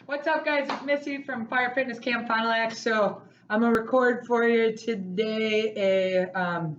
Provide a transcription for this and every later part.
What's up, guys? It's Missy from Fire Fitness Camp Fond du Lac. So I'm gonna record for you today a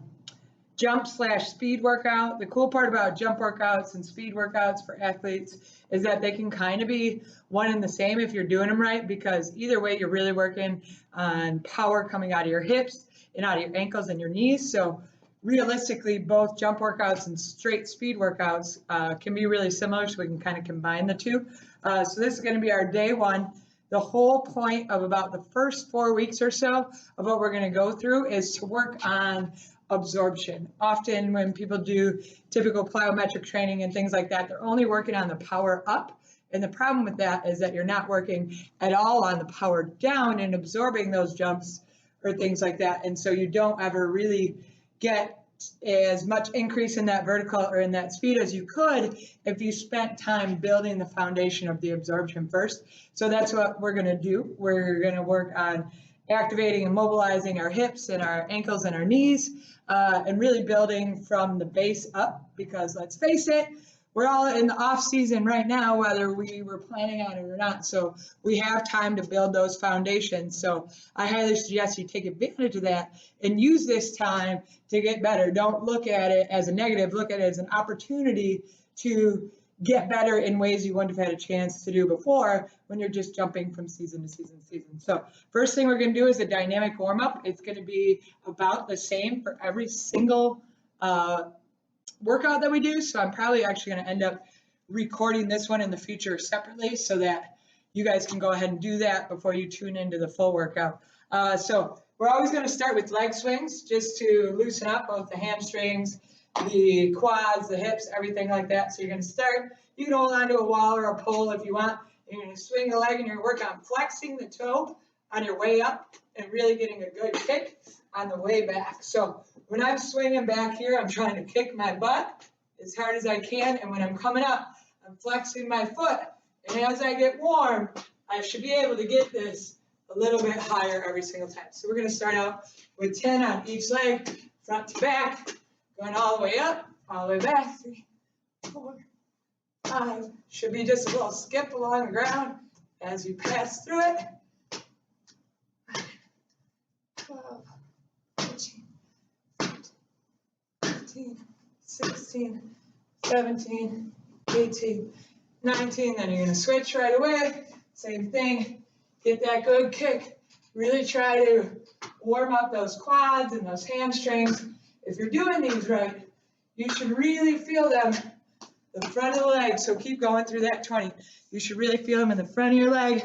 jump/speed workout. The cool part about jump workouts and speed workouts for athletes is that they can kind of be one and the same if you're doing them right, because either way you're really working on power coming out of your hips and out of your ankles and your knees. So realistically, both jump workouts and straight speed workouts can be really similar, so we can kind of combine the two. So this is going to be our day one. The whole point of about the first 4 weeks or so of what we're going to go through is to work on absorption. Often when people do typical plyometric training and things like that, they're only working on the power up. And the problem with that is that you're not working at all on the power down and absorbing those jumps or things like that. And so you don't ever really get as much increase in that vertical or in that speed as you could if you spent time building the foundation of the absorption first. So that's what we're going to do. We're going to work on activating and mobilizing our hips and our ankles and our knees, and really building from the base up, because let's face it, we're all in the off season right now, whether we were planning on it or not. So we have time to build those foundations. So I highly suggest you take advantage of that and use this time to get better. Don't look at it as a negative. Look at it as an opportunity to get better in ways you wouldn't have had a chance to do before when you're just jumping from season to season to season. So first thing we're going to do is a dynamic warm-up. It's going to be about the same for every single workout that we do. So I'm probably actually going to end up recording this one in the future separately so that you guys can go ahead and do that before you tune into the full workout. So we're always going to start with leg swings just to loosen up both the hamstrings, the quads, the hips, everything like that. So you're going to start, you can hold onto a wall or a pole if you want. You're going to swing the leg and you're going to work on flexing the toe on your way up and really getting a good kick on the way back. So when I'm swinging back here, I'm trying to kick my butt as hard as I can. And when I'm coming up, I'm flexing my foot. And as I get warm, I should be able to get this a little bit higher every single time. So we're going to start out with 10 on each leg, front to back, going all the way up, all the way back. 3, 4, 5. Should be just a little skip along the ground as you pass through it. 12, 13, 14, 16, 17, 18, 19. Then you're going to switch right away. Same thing. Get that good kick. Really try to warm up those quads and those hamstrings. If you're doing these right, you should really feel them the front of the leg. So keep going through that 20. You should really feel them in the front of your leg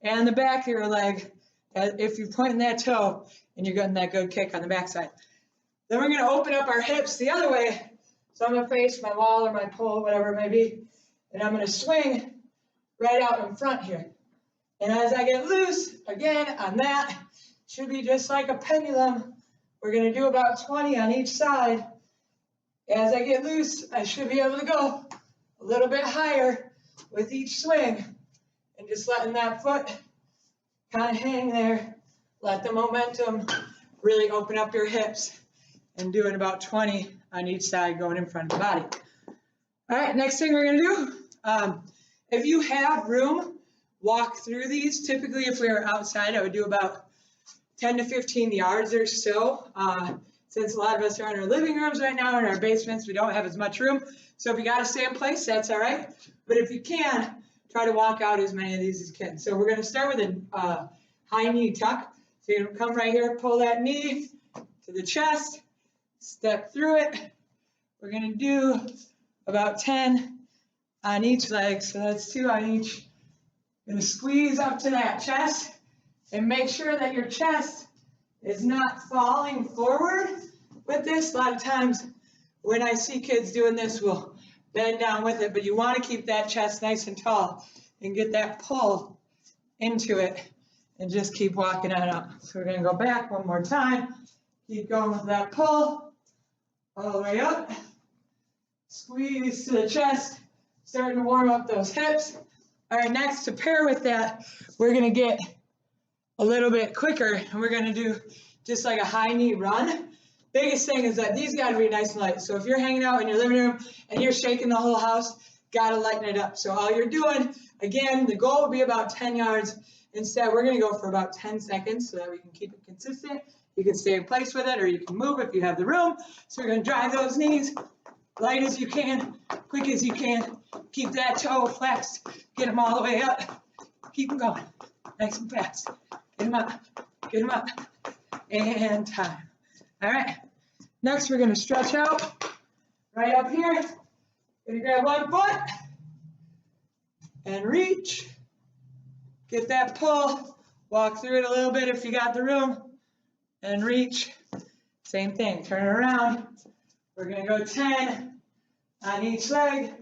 and the back of your leg if you're pointing that toe and you're getting that good kick on the backside. Then we're going to open up our hips the other way. So I'm going to face my wall or my pole, whatever it may be, and I'm going to swing right out in front here. And as I get loose, again, on that, should be just like a pendulum. We're going to do about 20 on each side. As I get loose, I should be able to go a little bit higher with each swing and just letting that foot kind of hang there. Let the momentum really open up your hips and doing about 20 on each side going in front of the body. All right, next thing we're going to do, if you have room, walk through these. Typically, if we were outside, I would do about 10 to 15 yards or so. Since a lot of us are in our living rooms right now, in our basements, we don't have as much room. So if you got to stay in place, that's all right. But if you can, try to walk out as many of these as you can. So we're going to start with a high knee tuck. So you're going to come right here, pull that knee to the chest, step through it. We're going to do about 10 on each leg. So that's 2 on each. Going to squeeze up to that chest and make sure that your chest is not falling forward with this. A lot of times when I see kids doing this, we'll bend down with it, but you want to keep that chest nice and tall and get that pull into it and just keep walking on up. So we're going to go back one more time. Keep going with that pull all the way up. Squeeze to the chest, starting to warm up those hips. All right, next, to pair with that, we're going to get a little bit quicker, and we're going to do just like a high knee run. Biggest thing is that these got to be nice and light. So if you're hanging out in your living room and you're shaking the whole house, got to lighten it up. So all you're doing Again, the goal would be about 10 yards. Instead, we're gonna go for about 10 seconds so that we can keep it consistent. You can stay in place with it or you can move if you have the room. So we're gonna drive those knees light as you can, quick as you can. Keep that toe flexed, get them all the way up. Keep them going, nice and fast. Get them up, and time. All right, next we're gonna stretch out right up here. Gonna grab one foot and reach. Get that pull, walk through it a little bit if you got the room, and reach. Same thing, turn it around. We're gonna go 10 on each leg.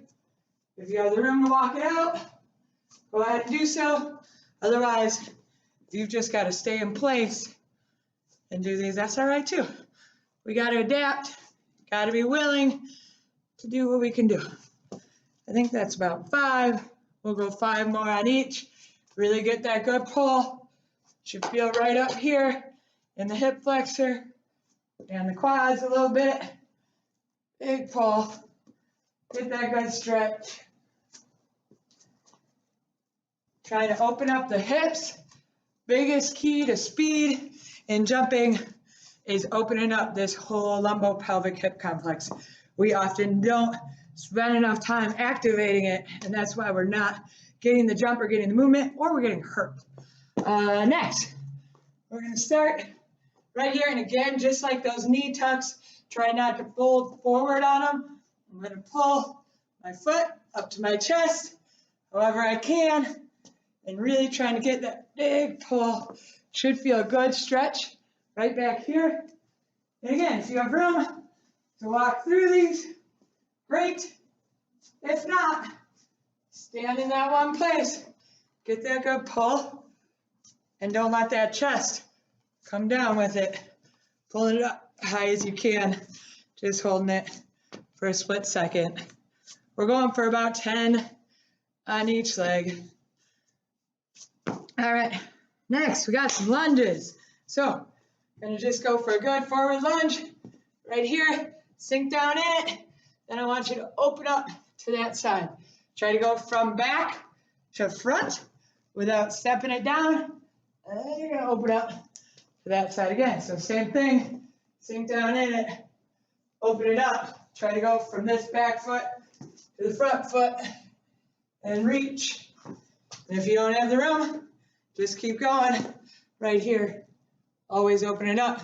If you have the room to walk it out, go ahead and do so. Otherwise, if you've just gotta stay in place and do these, that's all right too. We gotta adapt, gotta be willing to do what we can do. I think that's about 5. We'll go 5 more on each. Really get that good pull. Should feel right up here in the hip flexor and the quads a little bit. Big pull. Get that good stretch. Trying to open up the hips. Biggest key to speed in jumping is opening up this whole lumbopelvic hip complex. We often don't spend enough time activating it, and that's why we're not getting the jump or getting the movement, or we're getting hurt. Next, we're gonna start right here, and again, just like those knee tucks, try not to fold forward on them. I'm gonna pull my foot up to my chest, however I can, and really trying to get that big pull. Should feel a good stretch right back here. And again, if you have room to walk through these, great. If not, stand in that one place, get that good pull, and don't let that chest come down with it. Pull it up high as you can, just holding it for a split second. We're going for about 10 on each leg. All right, next we got some lunges. So, gonna just go for a good forward lunge right here, sink down in it. Then I want you to open up to that side. Try to go from back to front without stepping it down. And you're gonna open up to that side again. So same thing, sink down in it, open it up. Try to go from this back foot to the front foot and reach. And if you don't have the room, just keep going right here. Always open it up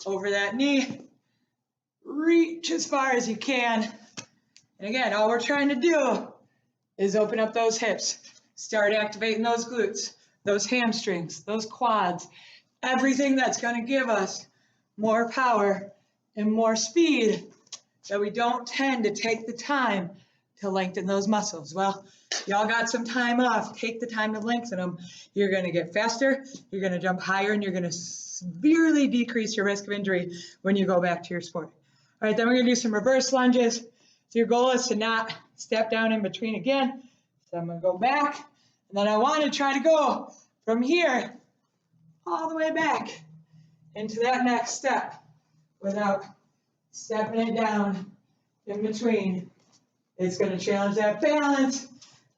over that knee. Reach as far as you can. And again, all we're trying to do is open up those hips. Start activating those glutes, those hamstrings, those quads, everything that's going to give us more power and more speed, that we don't tend to take the time to lengthen those muscles. Well, y'all got some time off. Take the time to lengthen them. You're going to get faster, you're going to jump higher, and you're going to severely decrease your risk of injury when you go back to your sport. All right, then we're going to do some reverse lunges. So your goal is to not step down in between again. So I'm going to go back, and then I want to try to go from here all the way back into that next step without stepping it down in between. It's going to challenge that balance,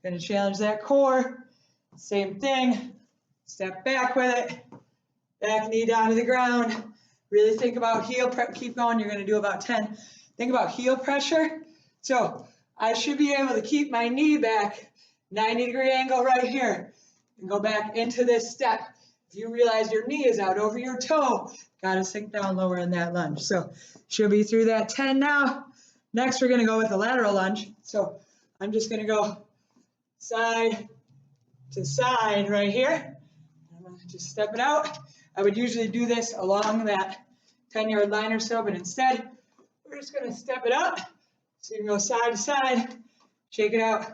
going to challenge that core. Same thing, step back with it, back knee down to the ground. Really think about heel pressure. Keep going, you're going to do about 10. Think about heel pressure. So I should be able to keep my knee back, 90-degree angle right here, and go back into this step. If you realize your knee is out over your toe, got to sink down lower in that lunge. So should be through that 10 now. Next, we're going to go with a lateral lunge. So I'm just going to go side to side right here. I'm going to just step it out. I would usually do this along that 10-yard line or so, but instead, we're just going to step it up. So you can go side to side, shake it out,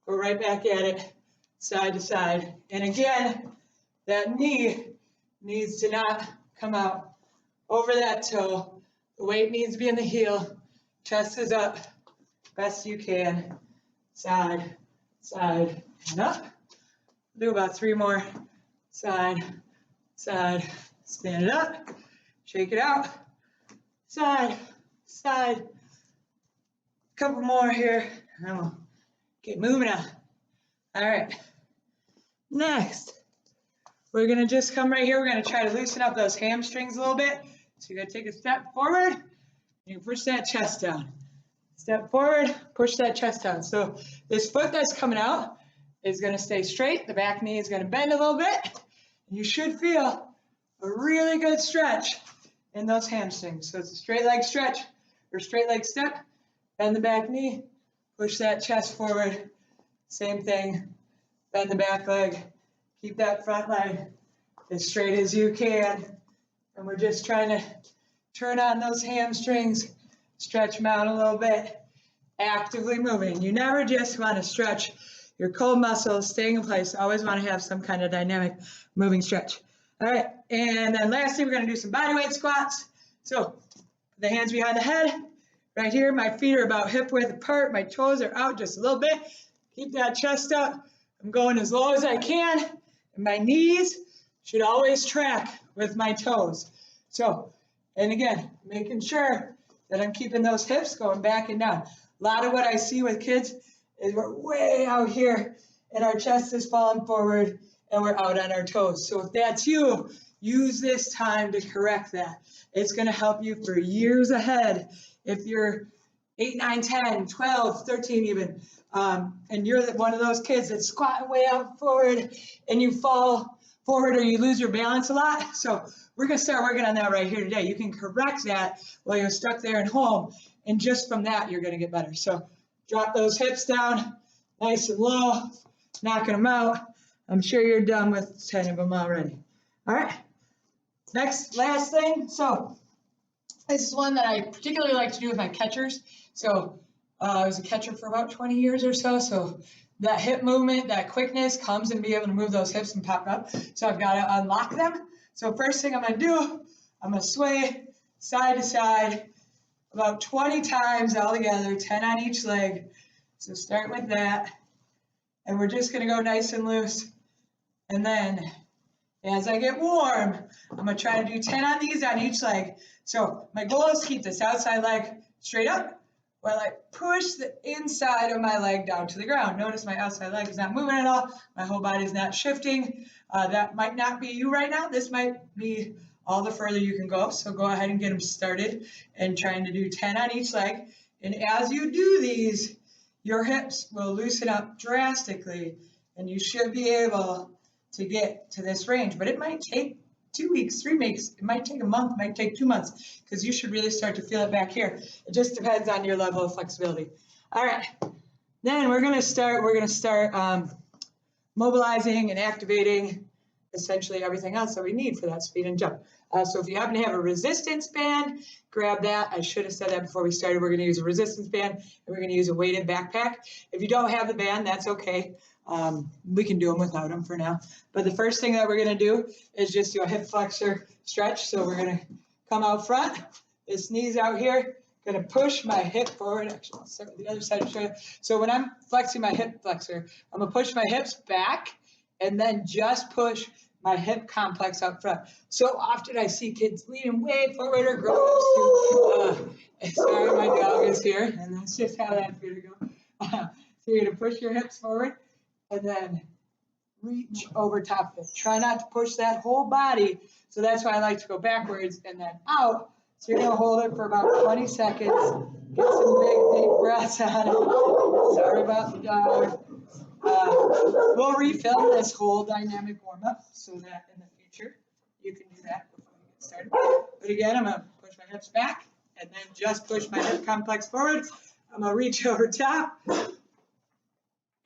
go right back at it, side to side. And again, that knee needs to not come out over that toe. The weight needs to be in the heel. Chest is up, best you can. Side, side, and up. Do about 3 more. Side, side, stand it up, shake it out. Side, side. Couple more here, and then we'll get moving on. All right. Next, we're gonna just come right here. We're gonna try to loosen up those hamstrings a little bit. So you're gonna take a step forward, and you push that chest down. Step forward, push that chest down. So this foot that's coming out is gonna stay straight. The back knee is gonna bend a little bit. And you should feel a really good stretch in those hamstrings. So it's a straight leg stretch or straight leg step. Bend the back knee, push that chest forward. Same thing, bend the back leg. Keep that front leg as straight as you can. And we're just trying to turn on those hamstrings, stretch them out a little bit, actively moving. You never just want to stretch your cold muscles, staying in place. Always want to have some kind of dynamic moving stretch. All right, and then lastly, we're going to do some bodyweight squats. So the hands behind the head. Right here, my feet are about hip width apart. My toes are out just a little bit. Keep that chest up. I'm going as low as I can. And my knees should always track with my toes. So, and again, making sure that I'm keeping those hips going back and down. A lot of what I see with kids is we're way out here and our chest is falling forward and we're out on our toes. So if that's you, use this time to correct that. It's going to help you for years ahead. If you're 8, 9, 10, 12, 13 even, and you're one of those kids that's squatting way out forward and you fall forward or you lose your balance a lot. So we're going to start working on that right here today. You can correct that while you're stuck there at home, and just from that, you're going to get better. So drop those hips down nice and low, knocking them out. I'm sure you're done with 10 of them already. All right, last thing. So this is one that I particularly like to do with my catchers. So I was a catcher for about 20 years or so. So that hip movement, that quickness comes in being able to move those hips and pop up. So I've got to unlock them. So first thing I'm going to do, I'm going to sway side to side about 20 times all together, 10 on each leg. So start with that. And we're just going to go nice and loose. And then as I get warm, I'm going to try to do 10 on these on each leg. So my goal is to keep this outside leg straight up while I push the inside of my leg down to the ground. Notice my outside leg is not moving at all. My whole body is not shifting. That might not be you right now. This might be all the further you can go. So go ahead and get them started and trying to do 10 on each leg. And as you do these, your hips will loosen up drastically and you should be able to get to this range. But it might take 2 weeks, 3 weeks, it might take a month, it might take 2 months, because you should really start to feel it back here. It just depends on your level of flexibility. All right, then we're gonna start mobilizing and activating essentially everything else that we need for that speed and jump. So if you happen to have a resistance band, grab that. I should have said that before we started. We're gonna use a resistance band and we're gonna use a weighted backpack. If you don't have the band, that's okay. We can do them without them for now. But the first thing that we're going to do is just do a hip flexor stretch. So we're going to come out front, this knee's out here, going to push my hip forward. Actually, I'll start with the other side to show you. So when I'm flexing my hip flexor, I'm going to push my hips back and then just push my hip complex up front. So often I see kids leaning way forward or grown-ups too. Sorry, my dog is here, and that's just how that's going to go. So you're going to push your hips forward and then reach over top of it. Try not to push that whole body. So that's why I like to go backwards and then out. So you're going to hold it for about 20 seconds. Get some big, deep breaths on it. Sorry about the dog. We'll refilm this whole dynamic warm-up so that in the future you can do that before you get started. But again, I'm going to push my hips back and then just push my hip complex forward. I'm going to reach over top.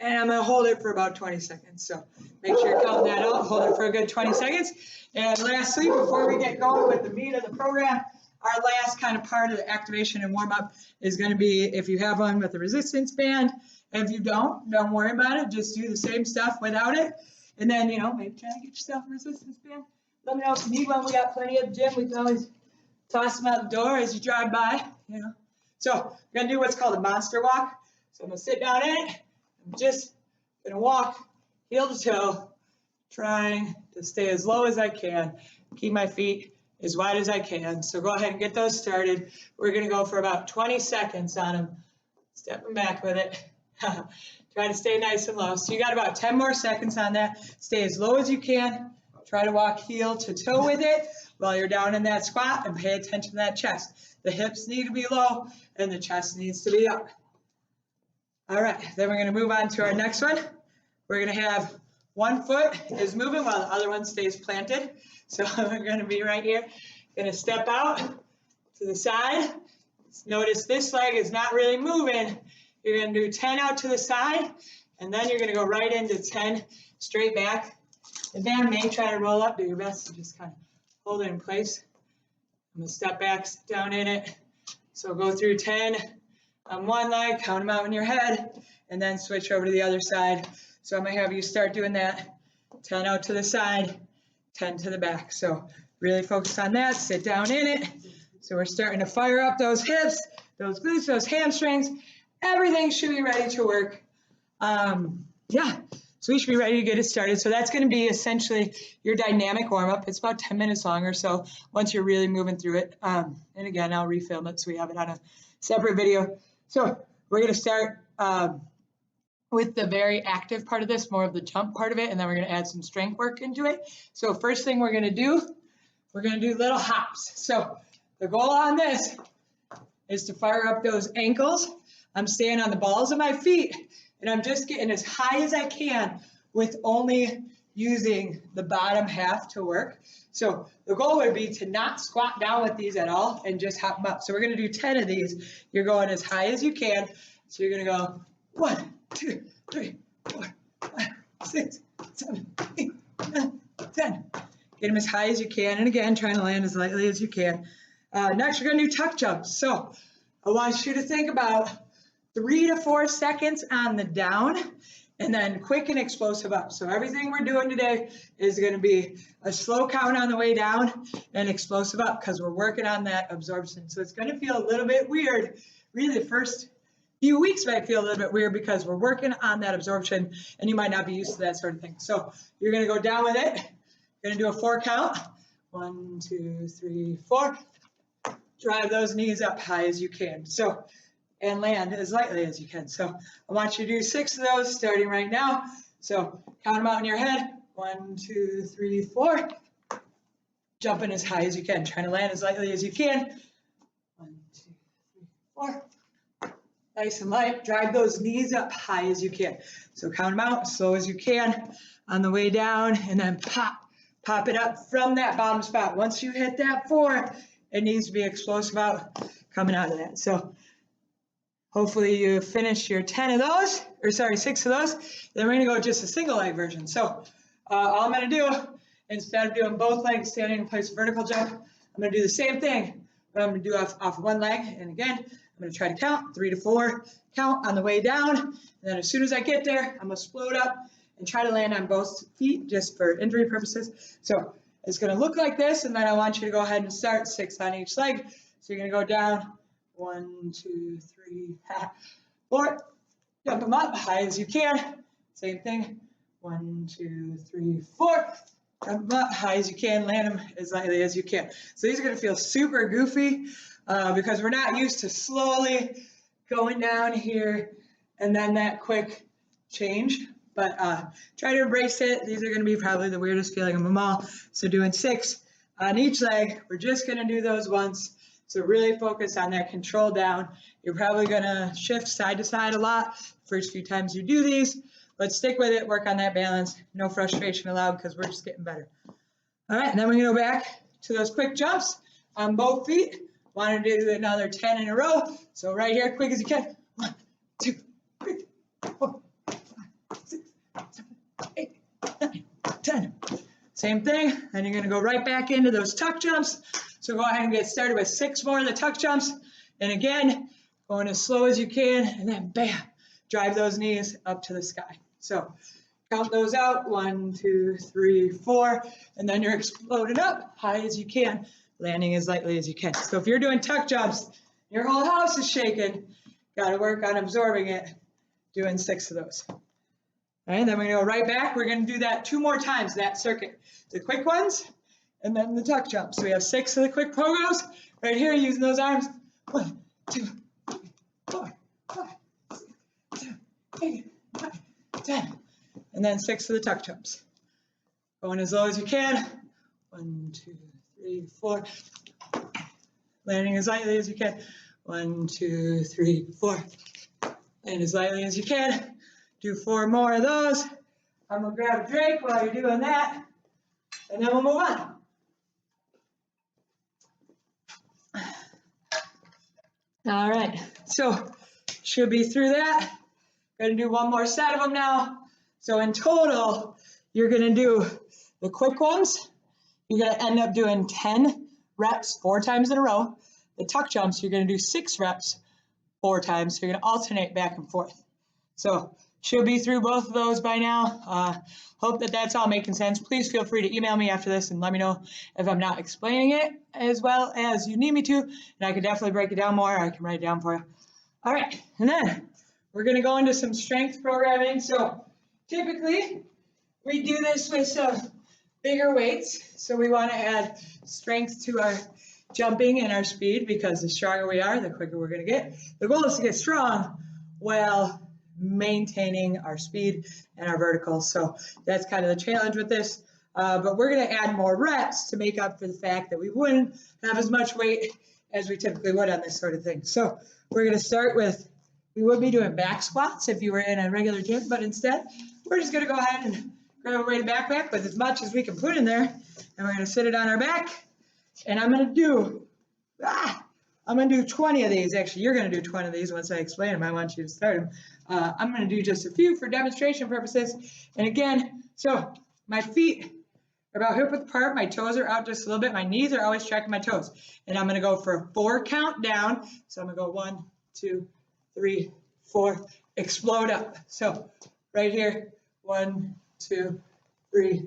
And I'm going to hold it for about 20 seconds. So make sure you're counting that out. Hold it for a good 20 seconds. And lastly, before we get going with the meat of the program, our last kind of part of the activation and warm-up is going to be if you have one with a resistance band. If you don't worry about it. Just do the same stuff without it. And then, maybe try to get yourself a resistance band. Let me know if you need one. We got plenty at the gym. We can always toss them out the door as you drive by, So we're going to do what's called a monster walk. So I'm going to sit down in it. I'm just going to walk heel to toe, trying to stay as low as I can, keep my feet as wide as I can. So go ahead and get those started. We're going to go for about 20 seconds on them, stepping back with it. Try to stay nice and low. So you got about 10 more seconds on that. Stay as low as you can. Try to walk heel to toe with it while you're down in that squat, and pay attention to that chest. The hips need to be low and the chest needs to be up. All right, then we're gonna move on to our next one. We're gonna have one foot is moving while the other one stays planted. So we're gonna be right here. Gonna step out to the side. Notice this leg is not really moving. You're gonna do 10 out to the side, and then you're gonna go right into 10 straight back. And then may try to roll up, do your best to just kind of hold it in place. I'm gonna step back, sit down in it. So go through 10 on one leg, count them out in your head, and then switch over to the other side. So I'm gonna have you start doing that. 10 out to the side, 10 to the back. So really focus on that, sit down in it. So we're starting to fire up those hips, those glutes, those hamstrings. Everything should be ready to work. Yeah, so we should be ready to get it started. So that's gonna be essentially your dynamic warm-up. It's about 10 minutes long or so once you're really moving through it. And again, I'll refilm it so we have it on a separate video. So we're gonna start with the very active part of this, more of the jump part of it, and then we're gonna add some strength work into it. So first thing we're gonna do little hops. So the goal on this is to fire up those ankles. I'm staying on the balls of my feet, and I'm just getting as high as I can with only using the bottom half to work. So the goal would be to not squat down with these at all and just hop them up. So we're gonna do 10 of these. You're going as high as you can. So you're gonna go 1, 2, 3, 4, 5, 6, 7, 8, 9, 10. Get them as high as you can. And again, trying to land as lightly as you can. Next, we're gonna do tuck jumps. So I want you to think about 3 to 4 seconds on the down, and then quick and explosive up. So everything we're doing today is gonna be a slow count on the way down and explosive up because we're working on that absorption. So it's gonna feel a little bit weird. Really, the first few weeks might feel a little bit weird because we're working on that absorption and you might not be used to that sort of thing. So you're gonna go down with it. You're gonna do a 4 count. 1, 2, 3, 4. Drive those knees up high as you can. So, and land as lightly as you can. So I want you to do 6 of those starting right now. So count them out in your head. 1, 2, 3, 4. Jumping as high as you can. Trying to land as lightly as you can. 1, 2, 3, 4. Nice and light. Drive those knees up high as you can. So count them out as slow as you can on the way down, and then pop it up from that bottom spot. Once you hit that 4, it needs to be explosive out coming out of that. So hopefully you finish your 10 of those, or sorry, 6 of those. Then we're gonna go just a single leg version. So all I'm gonna do, instead of doing both legs standing in place vertical jump, I'm gonna do the same thing, but I'm gonna do off one leg. And again, I'm gonna try to count 3 to 4, count on the way down. And then as soon as I get there, I'm gonna explode up and try to land on both feet just for injury purposes. So it's gonna look like this, and then I want you to go ahead and start 6 on each leg. So you're gonna go down, 1, 2, 3, 4. Jump them up high as you can. Same thing, 1, 2, 3, 4. Jump them up high as you can, land them as lightly as you can. So these are gonna feel super goofy because we're not used to slowly going down here and then that quick change. But try to embrace it. These are gonna be probably the weirdest feeling of them all. So doing 6 on each leg. We're just gonna do those once. So really focus on that control down. You're probably gonna shift side to side a lot first few times you do these, but stick with it, work on that balance. No frustration allowed because we're just getting better. All right, and then we're gonna go back to those quick jumps on both feet. Want to do another 10 in a row. So right here, quick as you can. 1, 2, 3, 4, 5, 6, 7, 8, 9, 10. Same thing, and you're gonna go right back into those tuck jumps. So go ahead and get started with 6 more of the tuck jumps. And again, going as slow as you can, and then bam, drive those knees up to the sky. So count those out, 1, 2, 3, 4, and then you're exploding up high as you can, landing as lightly as you can. So if you're doing tuck jumps, your whole house is shaking, gotta work on absorbing it, doing 6 of those. All right, then we're gonna go right back. We're gonna do that 2 more times, that circuit. The quick ones, and then the tuck jumps. So we have 6 of the quick pogos right here using those arms. 1, 2, 3, 4, 5, 6, 7, 8, 10. And then 6 of the tuck jumps. Going as low as you can. 1, 2, 3, 4. Landing as lightly as you can. 1, 2, 3, 4. Land as lightly as you can. Do 4 more of those. I'm gonna grab a drink while you're doing that, and then we'll move on. All right, so should be through that. Gonna do one more set of them now. So in total, you're gonna do the quick ones. You're gonna end up doing 10 reps 4 times in a row. The tuck jumps, you're gonna do 6 reps 4 times. So you're gonna alternate back and forth. So should be through both of those by now. Hope that that's all making sense. Please feel free to email me after this and let me know if I'm not explaining it as well as you need me to, and I can definitely break it down more. I can write it down for you. All right, and then we're gonna go into some strength programming. So typically we do this with some bigger weights. So we wanna add strength to our jumping and our speed, because the stronger we are, the quicker we're gonna get. The goal is to get strong while maintaining our speed and our vertical. So that's kind of the challenge with this. But we're going to add more reps to make up for the fact that we wouldn't have as much weight as we typically would on this sort of thing. So we're going to start with, we would be doing back squats if you were in a regular gym, but instead we're just going to go ahead and grab a weighted backpack with as much as we can put in there, and we're going to sit it on our back, and I'm going to do 20 of these. Actually, you're going to do 20 of these once I explain them. I want you to start them. I'm going to do just a few for demonstration purposes. And again, so my feet are about hip width apart. My toes are out just a little bit. My knees are always tracking my toes. And I'm going to go for a 4 count down. So I'm going to go 1, 2, 3, 4, explode up. So right here, 1, 2, 3,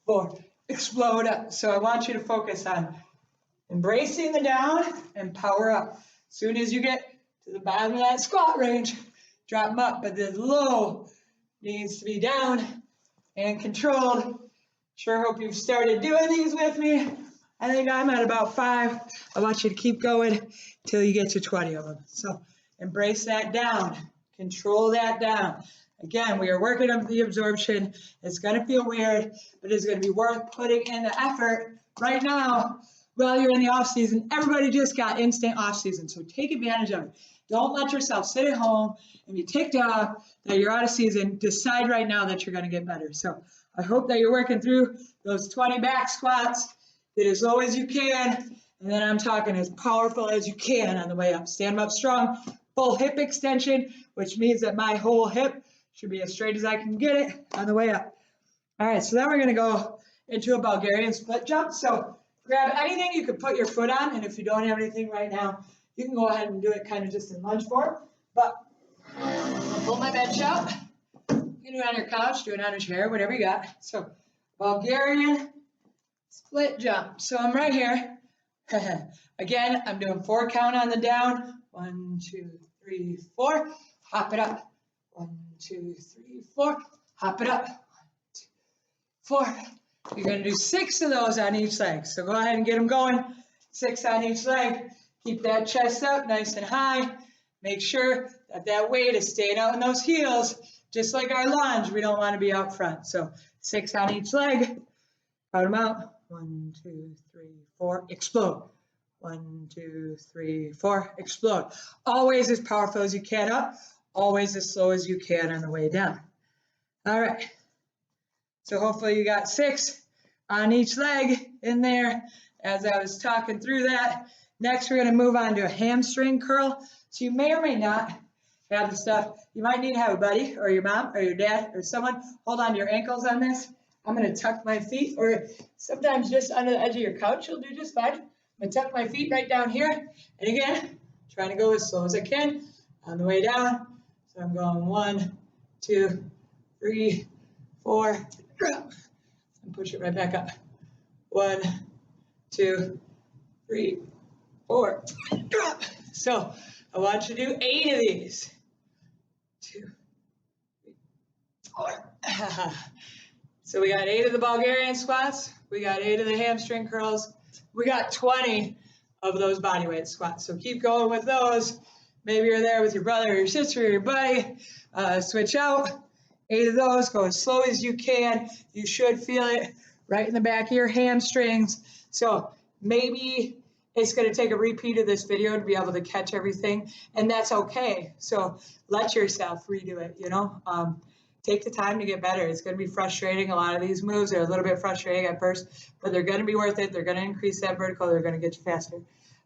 4, explode up. So I want you to focus on embracing the down and power up. As soon as you get to the bottom of that squat range, drop them up, but the low needs to be down and controlled. Sure hope you've started doing these with me. I think I'm at about 5. I want you to keep going till you get to 20 of them. So embrace that down, control that down. Again, we are working on the absorption. It's gonna feel weird, but it's gonna be worth putting in the effort right now. Well, you're in the off season. Everybody just got instant off season, so take advantage of it. Don't let yourself sit at home and be ticked off that you're out of season. Decide right now that you're going to get better. So I hope that you're working through those 20 back squats. Get as low as you can, and then I'm talking as powerful as you can on the way up. Stand up strong, full hip extension, which means that my whole hip should be as straight as I can get it on the way up. All right, so then we're going to go into a Bulgarian split jump. So grab anything you can put your foot on, and if you don't have anything right now, you can go ahead and do it kind of just in lunge form. But I'll pull my bench out. You can do it on your couch, do it on a chair, whatever you got. So Bulgarian split jump. So I'm right here. Again, I'm doing 4 count on the down. 1, 2, 3, 4. Hop it up. 1, 2, 3, 4. Hop it up. 1, 2, 4. You're going to do 6 of those on each leg. So go ahead and get them going. 6 on each leg. Keep that chest up nice and high. Make sure that that weight is staying out in those heels. Just like our lunge, we don't want to be out front. So 6 on each leg. Count them out. 1, 2, 3, 4. Explode. 1, 2, 3, 4. Explode. Always as powerful as you can up. Always as slow as you can on the way down. All right. So hopefully you got 6 on each leg in there as I was talking through that. Next, we're going to move on to a hamstring curl. So you may or may not have the stuff. You might need to have a buddy or your mom or your dad or someone hold on to your ankles on this. I'm going to tuck my feet, or sometimes just under the edge of your couch you'll do just fine. I'm going to tuck my feet right down here. And again, trying to go as slow as I can on the way down. So I'm going 1, 2, 3, 4, drop, and push it right back up. 1, 2, 3, 4, drop. So I want you to do 8 of these. 2, 3, 4. So we got 8 of the Bulgarian squats. We got 8 of the hamstring curls. We got 20 of those bodyweight squats. So keep going with those. Maybe you're there with your brother or your sister or your buddy. Switch out. 8 of those. Go as slow as you can. You should feel it right in the back of your hamstrings. So maybe it's going to take a repeat of this video to be able to catch everything, and that's okay. So let yourself redo it, you know. Take the time to get better. It's going to be frustrating. A lot of these moves are a little bit frustrating at first, but they're going to be worth it. They're going to increase that vertical. They're going to get you faster.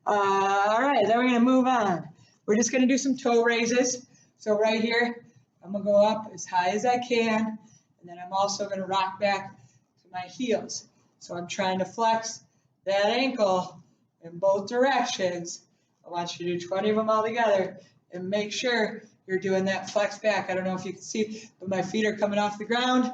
All right, then we're going to move on. We're just going to do some toe raises. So right here, I'm going to go up as high as I can, and then I'm also going to rock back to my heels. So I'm trying to flex that ankle in both directions. I want you to do 20 of them all together, and make sure you're doing that flex back. I don't know if you can see, but my feet are coming off the ground,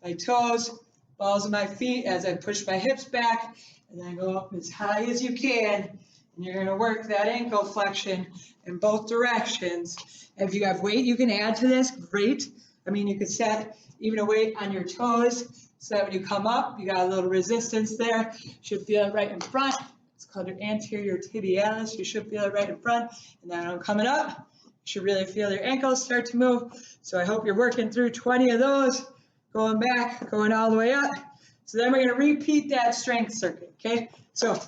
my toes, balls of my feet as I push my hips back, and then go up as high as you can. And you're gonna work that ankle flexion in both directions. If you have weight you can add to this, great. I mean, you could set even a weight on your toes so that when you come up, you got a little resistance there. You should feel it right in front. It's called your anterior tibialis. You should feel it right in front. And then I'm coming up. You should really feel your ankles start to move. So I hope you're working through 20 of those, going back, going all the way up. So then we're going to repeat that strength circuit, okay? So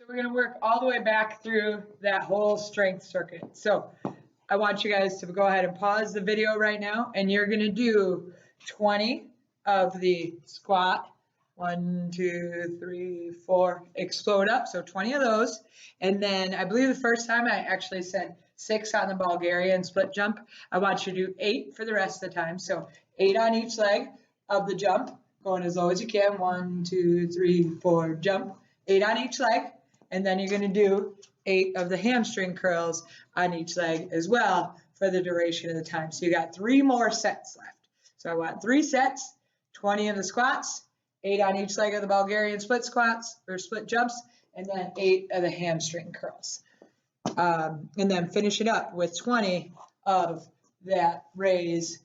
we're going to work all the way back through that whole strength circuit. So I want you guys to go ahead and pause the video right now, and you're going to do 20 of the squat. 1, 2, 3, 4, explode up. So 20 of those. And then I believe the first time I actually said 6 on the Bulgarian split jump. I want you to do 8 for the rest of the time. So 8 on each leg of the jump, going as low as you can. 1, 2, 3, 4, jump. 8 on each leg. And then you're going to do 8 of the hamstring curls on each leg as well for the duration of the time. So you got 3 more sets left. So I want 3 sets, 20 of the squats, 8 on each leg of the Bulgarian split squats or split jumps, and then 8 of the hamstring curls. And then finish it up with 20 of that raise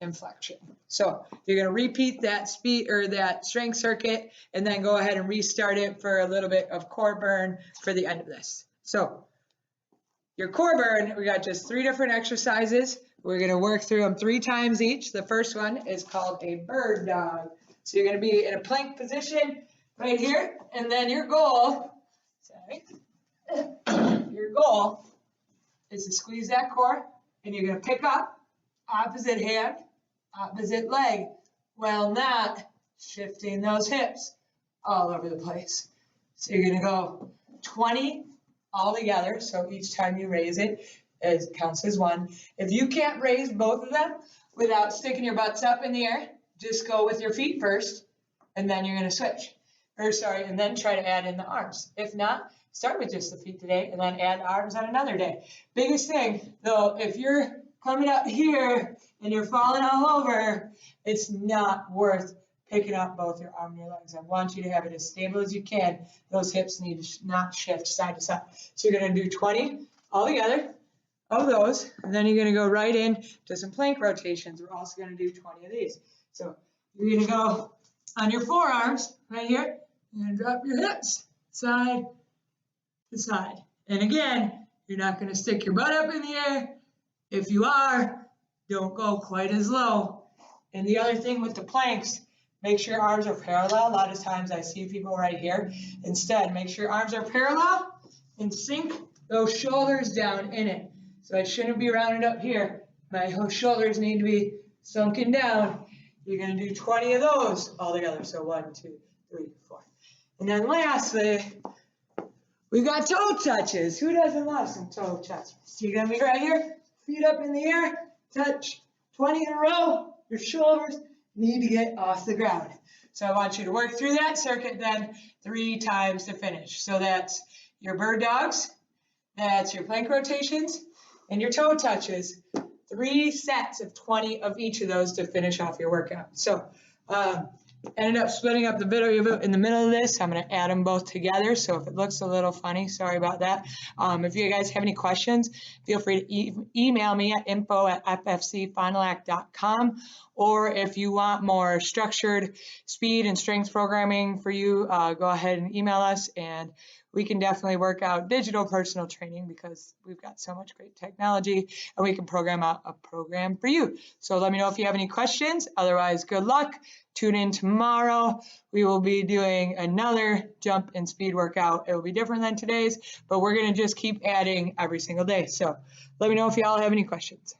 and flexion. So you're going to repeat that speed or that strength circuit, and then go ahead and restart it for a little bit of core burn for the end of this. So your core burn, we got just 3 different exercises. We're going to work through them 3 times each. The first one is called a bird dog. So you're going to be in a plank position right here, and then your goal is to squeeze that core, and you're going to pick up opposite hand, opposite leg, while not shifting those hips all over the place. So you're going to go 20 all together. So each time you raise it, it counts as 1. If you can't raise both of them without sticking your butts up in the air, just go with your feet first, and then you're going to switch. And then try to add in the arms. If not, start with just the feet today, and then add arms on another day. Biggest thing, though, if you're coming up here and you're falling all over, it's not worth picking up both your arm and your legs. I want you to have it as stable as you can. Those hips need to not shift side to side. So you're going to do 20 all together of those, and then you're going to go right in to some plank rotations. We're also going to do 20 of these. So you're going to go on your forearms right here, and drop your hips side to side. And again, you're not going to stick your butt up in the air. If you are, don't go quite as low. And the other thing with the planks, make sure your arms are parallel. A lot of times I see people right here. Instead, make sure your arms are parallel and sink those shoulders down in it. So I shouldn't be rounded up here. My shoulders need to be sunken down. You're going to do 20 of those all together. So 1, 2, 3, 4. And then lastly, we've got toe touches. Who doesn't love some toe touches? So you're going to be right here, feet up in the air, touch 20 in a row. Your shoulders need to get off the ground. So I want you to work through that circuit then 3 times to finish. So that's your bird dogs, that's your plank rotations, and your toe touches. 3 sets of 20 of each of those to finish off your workout. So ended up splitting up the video in the middle of this. I'm going to add them both together. So if it looks a little funny, sorry about that. If you guys have any questions, feel free to email me at info@ffcfinalact.com. Or if you want more structured speed and strength programming for you, go ahead and email us, and we can definitely work out digital personal training because we've got so much great technology and we can program out a program for you. So let me know if you have any questions. Otherwise, good luck. Tune in tomorrow. We will be doing another jump and speed workout. It will be different than today's, but we're going to just keep adding every single day. So let me know if y'all have any questions.